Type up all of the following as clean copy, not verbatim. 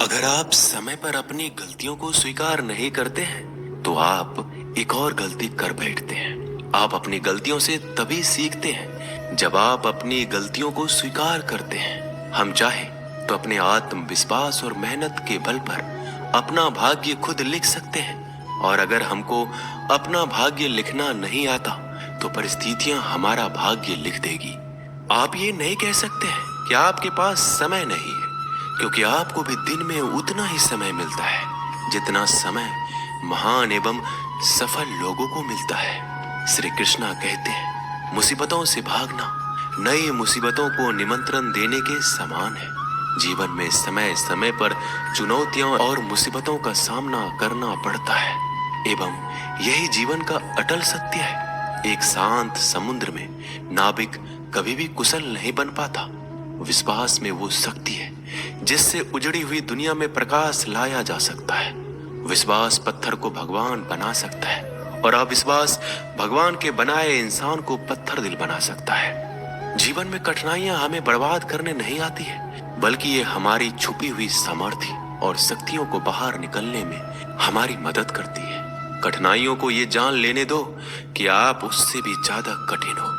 अगर आप समय पर अपनी गलतियों को स्वीकार नहीं करते हैं तो आप एक और गलती कर बैठते हैं। आप अपनी गलतियों से तभी सीखते हैं जब आप अपनी गलतियों को स्वीकार करते हैं। हम चाहे तो अपने आत्मविश्वास और मेहनत के बल पर अपना भाग्य खुद लिख सकते हैं, और अगर हमको अपना भाग्य लिखना नहीं आता तो परिस्थितियां हमारा भाग्य लिख देगी। आप ये नहीं कह सकते हैं कि आपके पास समय नहीं है, क्योंकि आपको भी दिन में उतना ही समय मिलता है जितना समय महान एवं सफल लोगों को मिलता है। श्री कृष्णा कहते हैं, मुसीबतों से भागना नई मुसीबतों को निमंत्रण देने के समान है। जीवन में समय समय पर चुनौतियों और मुसीबतों का सामना करना पड़ता है एवं यही जीवन का अटल सत्य है। एक शांत समुद्र में नाविक कभी भी कुशल नहीं बन पाता। विश्वास में वो शक्ति है जिससे उजड़ी हुई दुनिया में प्रकाश लाया जा सकता है। विश्वास पत्थर को भगवान बना सकता है और अविश्वास भगवान के बनाए इंसान को पत्थर दिल बना सकता है। जीवन में कठिनाइयां हमें बर्बाद करने नहीं आती है, बल्कि ये हमारी छुपी हुई सामर्थ्य और शक्तियों को बाहर निकलने में हमारी मदद करती है। कठिनाइयों को ये जान लेने दो कि आप उससे भी ज्यादा कठिन हो।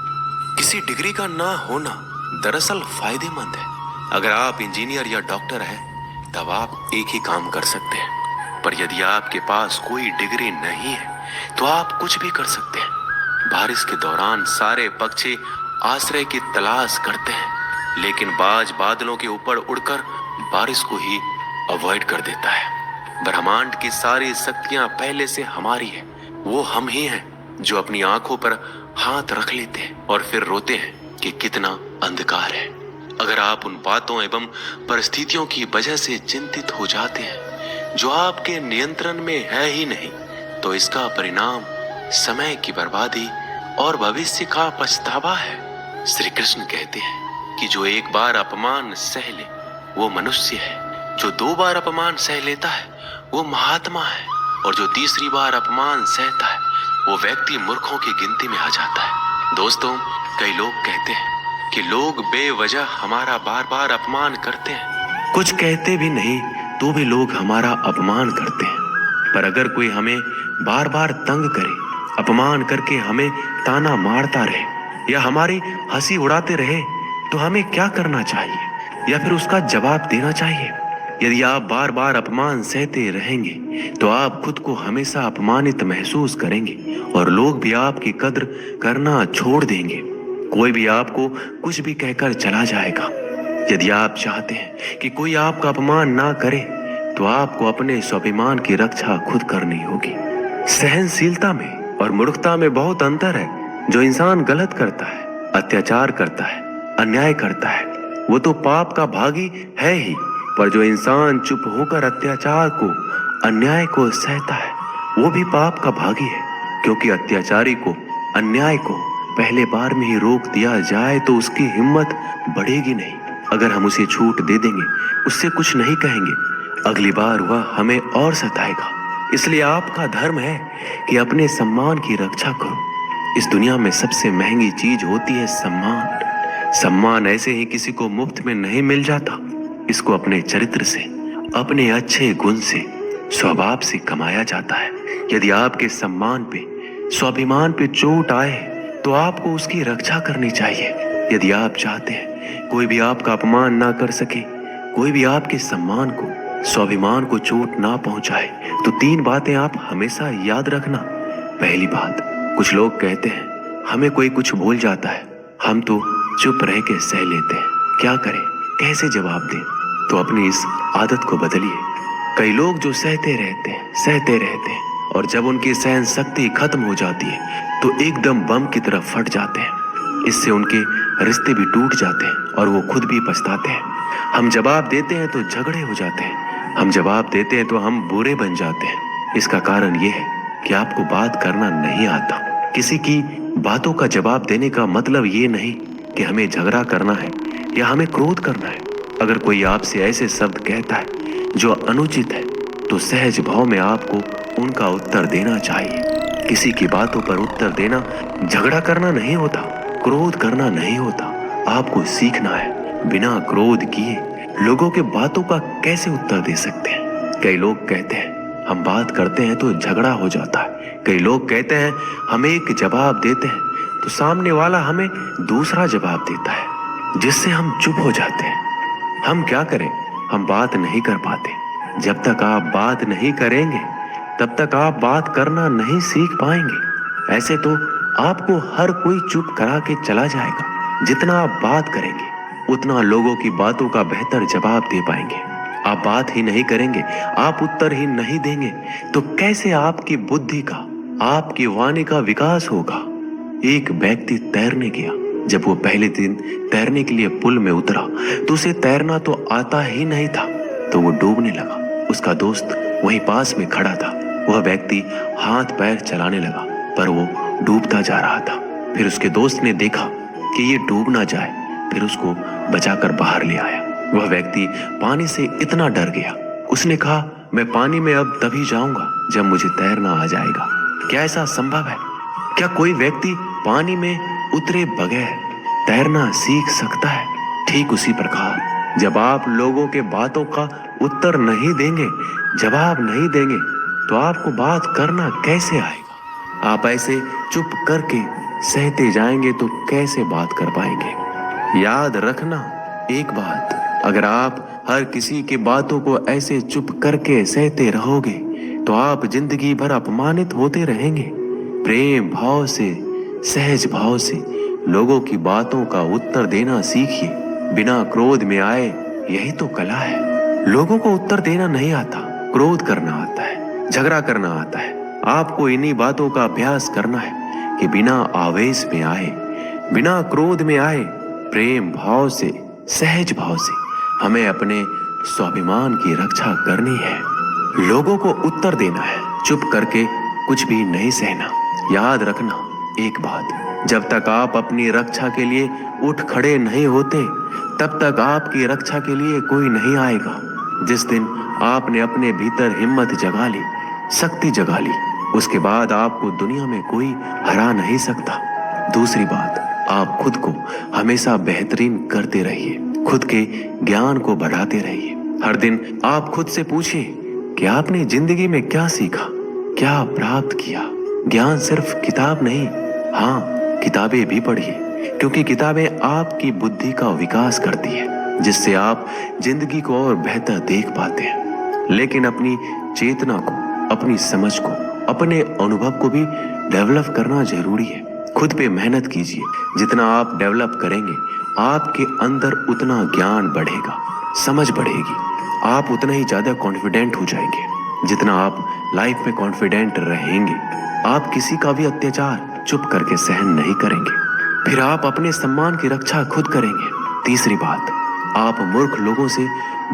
किसी डिग्री का ना होना दरअसल फायदेमंद है। अगर आप इंजीनियर या डॉक्टर हैं तब आप एक ही काम कर सकते हैं, पर यदि आपके पास कोई डिग्री नहीं है तो आप कुछ भी कर सकते हैं। बारिश के दौरान सारे पक्षी आश्रय की तलाश करते हैं, लेकिन बाज बादलों के ऊपर उड़कर बारिश को ही अवॉइड कर देता है। ब्रह्मांड की सारी शक्तियां पहले से हमारी है। वो हम ही हैं जो अपनी आंखों पर हाथ रख लेते हैं और फिर रोते हैं कि कितना अंधकार है। अगर आप उन बातों एवं परिस्थितियों की वजह से चिंतित हो जाते हैं जो आपके नियंत्रण में है ही नहीं, तो इसका परिणाम समय की बर्बादी और भविष्य का पछतावा है। श्री कृष्ण कहते हैं कि जो एक बार अपमान सह ले वो मनुष्य है, जो 2 बार अपमान सह लेता है वो महात्मा है, और जो तीसरी बार अपमान सहता है वो व्यक्ति मूर्खों की गिनती में आ जाता है। दोस्तों, कई लोग कहते हैं कि लोग बेवजह हमारा बार बार अपमान करते हैं। कुछ कहते भी नहीं तो भी लोग हमारा अपमान करते हैं। पर अगर कोई हमें बार बार तंग करे, अपमान करके हमें ताना मारता रहे या हमारी हंसी उड़ाते रहे, तो हमें क्या करना चाहिए या फिर उसका जवाब देना चाहिए? यदि आप बार बार अपमान सहते रहेंगे तो आप खुद को हमेशा अपमानित महसूस करेंगे और लोग भी आपकी कद्र करना छोड़ देंगे। कोई भी आपको कुछ भी कहकर चला जाएगा। यदि आप चाहते हैं कि कोई आपका अपमान ना करे तो आपको अपने स्वाभिमान की रक्षा खुद करनी होगी। सहनशीलता में और मूर्खता में बहुत अंतर है। जो इंसान गलत करता है, अत्याचार करता है, अन्याय करता है, वो तो पाप का भागी है ही, पर जो इंसान चुप होकर अत्याचार को, अन्याय को सहता है वो भी पाप का भागी है, क्योंकि अत्याचारी को, अन्याय को पहले बार में ही रोक दिया जाए तो उसकी हिम्मत बढ़ेगी नहीं। अगर हम उसे छूट दे देंगे, उससे कुछ नहीं कहेंगे, अगली बार वह हमें और सताएगा। इसलिए आपका धर्म है कि अपने सम्मान की रक्षा करो। इस दुनिया में सबसे महंगी चीज होती है सम्मान। सम्मान ऐसे ही किसी को मुफ्त में नहीं मिल जाता। इसको अपने चरित्र से, अपने अच्छे गुण से, स्वभाव से कमाया जाता है। यदि आपके सम्मान पे, स्वाभिमान पे चोट आए तो आपको उसकी रक्षा करनी चाहिए। यदि आप चाहते हैं कोई भी आपका अपमान ना कर सके, कोई भी आपके सम्मान को, स्वाभिमान को चोट ना पहुंचाए, तो 3 बातें आप हमेशा याद रखना। पहली बात, कुछ लोग कहते हैं हमें कोई कुछ बोल जाता है, हम तो चुप रह के सह लेते हैं, क्या करें, कैसे जवाब दें? तो अपनी इस आदत को बदलिए। कई लोग जो सहते रहते हैं और जब उनकी सहन शक्ति खत्म हो जाती है तो एकदम बम की तरह फट जाते हैं। इससे उनके रिश्ते भी टूट जाते हैं और वो खुद भी पछताते हैं। हम जवाब देते हैं तो झगड़े हो जाते हैं, हम जवाब देते हैं तो हम बुरे बन जाते हैं। इसका कारण ये है कि आपको बात करना नहीं आता। किसी की बातों का जवाब देने का मतलब ये नहीं कि हमें झगड़ा करना है या हमें क्रोध करना है। अगर कोई आपसे ऐसे शब्द कहता है जो अनुचित है तो सहज भाव में आपको उनका उत्तर देना चाहिए। किसी की बातों पर उत्तर देना झगड़ा करना नहीं होता, क्रोध करना नहीं होता। आपको सीखना है बिना क्रोध किए लोगों के बातों का कैसे उत्तर दे सकते हैं? कई लोग कहते हैं हम बात करते हैं तो झगड़ा हो जाता है। कई लोग कहते हैं हम एक जवाब देते हैं तो सामने वाला हमें दूसरा जवाब देता है, जिससे हम चुप हो जाते हैं। हम क्या करें? हम बात नहीं कर पाते। जब तक आप बात नहीं करेंगे तब तक आप बात करना नहीं सीख पाएंगे। ऐसे तो आपको हर कोई चुप करा के चला जाएगा। जितना आप बात करेंगे उतना लोगों की बातों का बेहतर जवाब दे पाएंगे। आप बात ही नहीं करेंगे, आप उत्तर ही नहीं देंगे तो कैसे आपकी बुद्धि का, आपकी वाणी का विकास होगा? एक व्यक्ति तैरने गया। जब वो पहले दिन तैरने के लिए पुल में उतरा तो उसे तैरना तो आता ही नहीं था, तो वो डूबने लगा। उसका दोस्त वहीं पास में खड़ा था। वह व्यक्ति हाथ पैर चलाने लगा पर वो डूबता जा रहा था। फिर उसके दोस्त ने देखा कि ये डूब ना जाए, फिर उसको बचाकर बाहर ले आया। वह व्यक्ति पानी से इतना डर गया, उसने कहा मैं पानी में अब तभी जाऊंगा जब मुझे तैरना आ जाएगा। क्या ऐसा संभव है? क्या कोई व्यक्ति पानी में उतरे बगैर तैरना सीख सकता है? ठीक उसी प्रकार जब आप लोगों के बातों का उत्तर नहीं देंगे, जवाब नहीं देंगे तो आपको बात करना कैसे आएगा? आप ऐसे चुप करके सहते जाएंगे तो कैसे बात कर पाएंगे? याद रखना एक बात, अगर आप हर किसी की बातों को ऐसे चुप करके सहते रहोगे तो आप जिंदगी भर अपमानित होते रहेंगे। प्रेम भाव से, सहज भाव से लोगों की बातों का उत्तर देना सीखिए, बिना क्रोध में आए। यही तो कला है। लोगों को उत्तर देना नहीं आता, क्रोध करना आता है, झगड़ा करना आता है। आपको इन्हीं बातों का अभ्यास करना है कि बिना आवेश में आए, बिना क्रोध में आए, प्रेम भाव से, सहज भाव से हमें अपने स्वाभिमान की रक्षा करनी है। लोगों को उत्तर देना है, चुप करके कुछ भी नहीं सहना। याद रखना एक बात, जब तक आप अपनी रक्षा के लिए उठ खड़े नहीं होते तब तक आपकी रक्षा के लिए कोई नहीं आएगा। जिस दिन आपने अपने भीतर हिम्मत जगा ली, शक्ति जगा ली, उसके बाद आपको दुनिया में कोई हरा नहीं सकता। दूसरी बात, आप खुद को हमेशा बेहतरीन करते रहिए, खुद के ज्ञान को बढ़ाते रहिए। हर दिन आप खुद से पूछिए कि आपने जिंदगी में क्या सीखा, क्या प्राप्त किया। ज्ञान सिर्फ किताब नहीं, हाँ किताबें भी पढ़िए, क्योंकि किताबें आपकी बुद्धि का विकास करती है, जिससे आप जिंदगी को और बेहतर देख पाते हैं। लेकिन अपनी चेतना को, अपनी समझ को, अपने अनुभव को भी डेवलप करना जरूरी है। खुद पे मेहनत कीजिए। जितना आप डेवलप करेंगे आपके अंदर उतना ज्ञान बढ़ेगा, समझ बढ़ेगी, आप उतना ही ज्यादा कॉन्फिडेंट हो जाएंगे। जितना आप लाइफ में कॉन्फिडेंट रहेंगे आप किसी का भी अत्याचार चुप करके सहन नहीं करेंगे। फिर आप अपने सम्मान की रक्षा खुद करेंगे। तीसरी बात, आप मूर्ख लोगों से,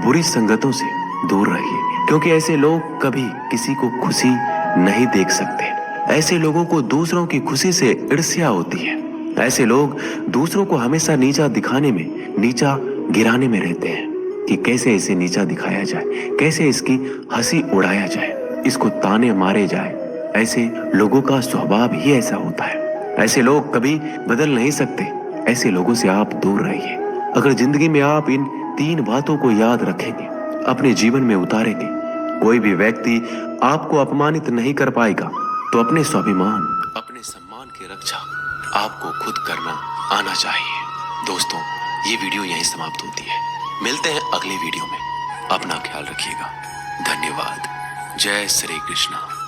बुरी संगतों से दूर रहिए, क्योंकि ऐसे लोग कभी किसी को खुशी नहीं देख सकते। ऐसे लोगों को दूसरों की खुशी से ईर्ष्या होती है। ऐसे लोग दूसरों को हमेशा नीचा दिखाने में, नीचा गिराने में रहते हैं कि कैसे इसे नीचा दिखाया जाए, कैसे इसकी हंसी उड़ाया जाए, इसको ताने मारे जाए। ऐसे लोगों का स्वभाव ही ऐसा होता है। ऐसे लोग कभी बदल नहीं सकते। ऐसे लोगों से आप दूर रहिए। अगर जिंदगी में आप इन 3 बातों को याद रखेंगे, अपने जीवन में उतारेंगे, कोई भी व्यक्ति आपको अपमानित नहीं कर पाएगा। तो अपने स्वाभिमान, अपने सम्मान की रक्षा आपको खुद करना आना चाहिए। दोस्तों, ये वीडियो यहीं समाप्त होती है। मिलते हैं अगले वीडियो में। अपना ख्याल रखिएगा। धन्यवाद। जय श्री कृष्ण।